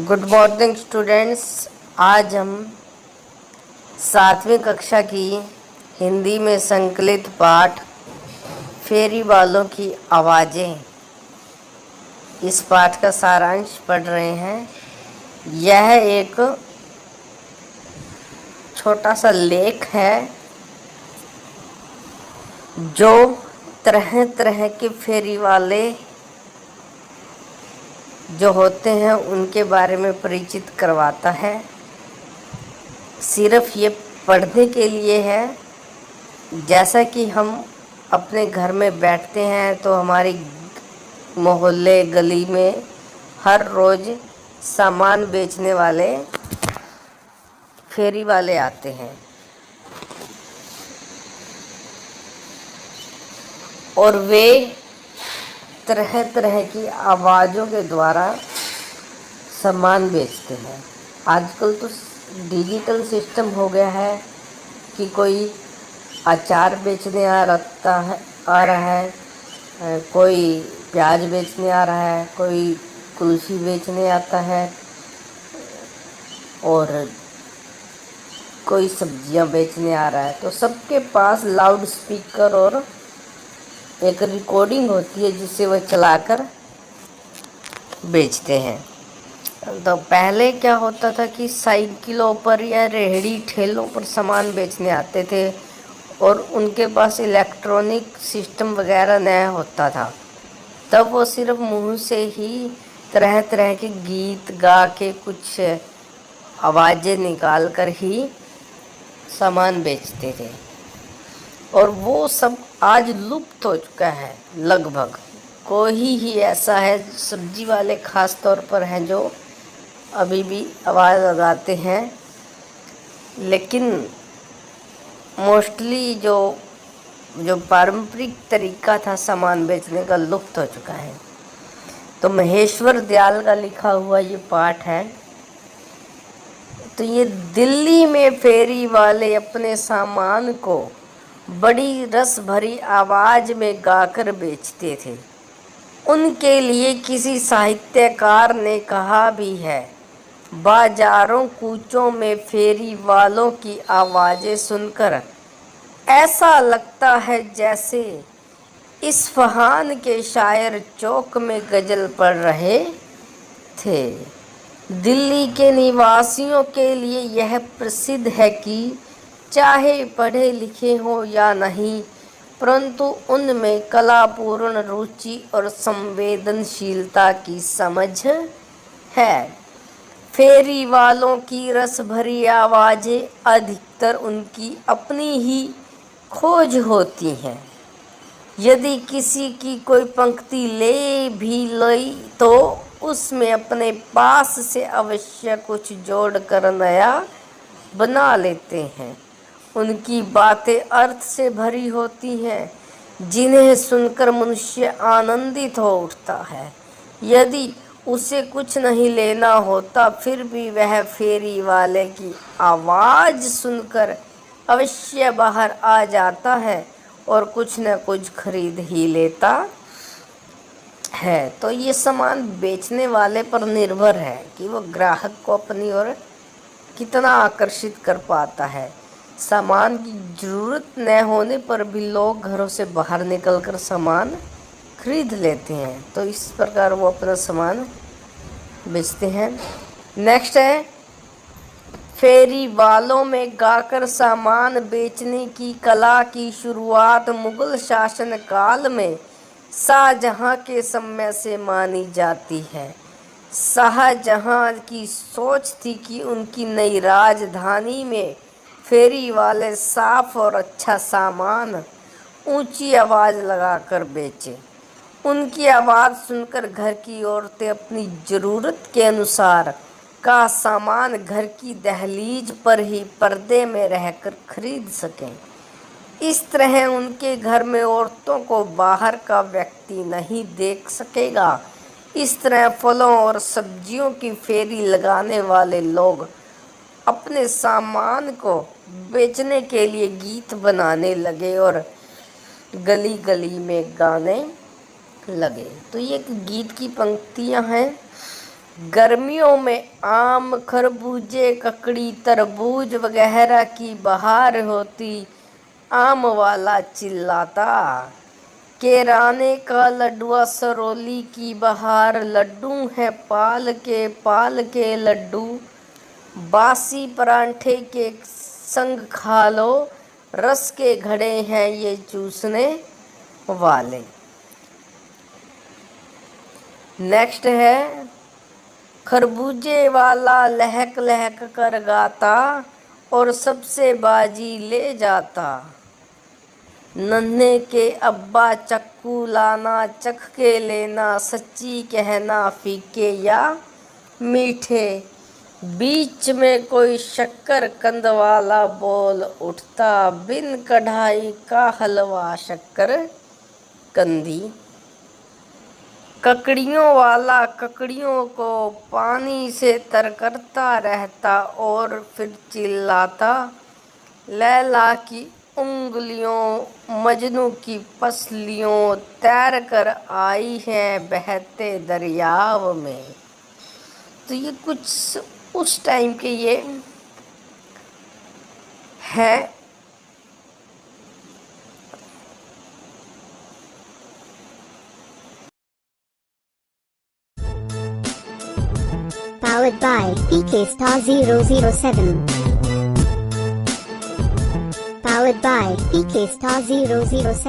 Good morning students. आज हम 7वीं कक्षा की हिंदी में संकलित पाठ फेरी वालों की आवाज़ें, इस पाठ का सारांश पढ़ रहे हैं। यह एक छोटा सा लेख है जो तरह तरह के फेरी वाले जो होते हैं उनके बारे में परिचित करवाता है। सिर्फ ये पढ़ने के लिए है। जैसा कि हम अपने घर में बैठते हैं तो हमारी मोहल्ले गली में हर रोज़ सामान बेचने वाले फेरी वाले आते हैं और वे तरह तरह की आवाज़ों के द्वारा सामान बेचते हैं। आजकल तो डिजिटल सिस्टम हो गया है कि कोई अचार बेचने आ रहा है, कोई प्याज बेचने आ रहा है, कोई कुल्फ़ी बेचने आता है और कोई सब्जियां बेचने आ रहा है। तो सबके पास लाउड स्पीकर और एक रिकॉर्डिंग होती है जिसे वह चलाकर बेचते हैं। तो पहले क्या होता था कि साइकिलों पर या रेहड़ी ठेलों पर सामान बेचने आते थे और उनके पास इलेक्ट्रॉनिक सिस्टम वगैरह नहीं होता था। तब वो सिर्फ मुंह से ही तरह तरह के गीत गा के कुछ आवाज़ें निकाल कर ही सामान बेचते थे और वो सब आज लुप्त हो चुका है। लगभग कोई ही ऐसा है, सब्जी वाले ख़ास तौर पर हैं जो अभी भी आवाज़ लगाते हैं, लेकिन मोस्टली जो पारंपरिक तरीका था सामान बेचने का लुप्त हो चुका है। तो महेश्वर दयाल का लिखा हुआ ये पाठ है। तो ये दिल्ली में फेरी वाले अपने सामान को बड़ी रस भरी आवाज़ में गाकर बेचते थे। उनके लिए किसी साहित्यकार ने कहा भी है, बाजारों कूचों में फेरी वालों की आवाज़ें सुनकर ऐसा लगता है जैसे इस्फहान के शायर चौक में गज़ल पढ़ रहे थे। दिल्ली के निवासियों के लिए यह प्रसिद्ध है कि चाहे पढ़े लिखे हो या नहीं, परंतु उनमें कलापूर्ण रुचि और संवेदनशीलता की समझ है। फेरी वालों की रस भरी आवाज़ें अधिकतर उनकी अपनी ही खोज होती हैं। यदि किसी की कोई पंक्ति ले भी ली तो उसमें अपने पास से अवश्य कुछ जोड़कर नया बना लेते हैं। उनकी बातें अर्थ से भरी होती हैं, जिन्हें सुनकर मनुष्य आनंदित हो उठता है। यदि उसे कुछ नहीं लेना होता फिर भी वह फेरी वाले की आवाज़ सुनकर अवश्य बाहर आ जाता है और कुछ न कुछ खरीद ही लेता है। तो ये सामान बेचने वाले पर निर्भर है कि वो ग्राहक को अपनी ओर कितना आकर्षित कर पाता है। सामान की ज़रूरत न होने पर भी लोग घरों से बाहर निकलकर सामान खरीद लेते हैं। तो इस प्रकार वो अपना सामान बेचते हैं। नेक्स्ट है, फेरी वालों में गाकर सामान बेचने की कला की शुरुआत मुग़ल शासन काल में शाहजहाँ के समय से मानी जाती है। शाहजहाँ की सोच थी कि उनकी नई राजधानी में फेरी वाले साफ और अच्छा सामान ऊंची आवाज़ लगाकर बेचें। उनकी आवाज़ सुनकर घर की औरतें अपनी ज़रूरत के अनुसार का सामान घर की दहलीज पर ही पर्दे में रहकर खरीद सकें। इस तरह उनके घर में औरतों को बाहर का व्यक्ति नहीं देख सकेगा। इस तरह फलों और सब्जियों की फेरी लगाने वाले लोग अपने सामान को बेचने के लिए गीत बनाने लगे और गली गली में गाने लगे। तो ये गीत की पंक्तियां हैं गर्मियों में आम, खरबूजे, ककड़ी, तरबूज वगैरह की बहार होती, आम वाला चिल्लाता। केराने का लड्डुआ, सरौली की बहार, लड्डू है पाल के लड्डू, बासी परांठे के संग खा लो, रस के घड़े हैं ये चूसने वाले। नेक्स्ट है, खरबूजे वाला लहक लहक कर गाता और सबसे बाजी ले जाता। नन्हे के अब्बा चक्कू लाना, चख के लेना, सच्ची कहना फीके या मीठे। बीच में कोई शक्कर कंद वाला बोल उठता, बिन कढ़ाई का हलवा शक्कर कंदी। ककड़ियों वाला ककड़ियों को पानी से तर करता रहता और फिर चिल्लाता, लैला की उंगलियों मजनू की पसलियों तैर कर आई हैं बहते दरियाव में। तो ये कुछ उस टाइम के ये है। Powered by PK Star 007. Powered by PK Star 007.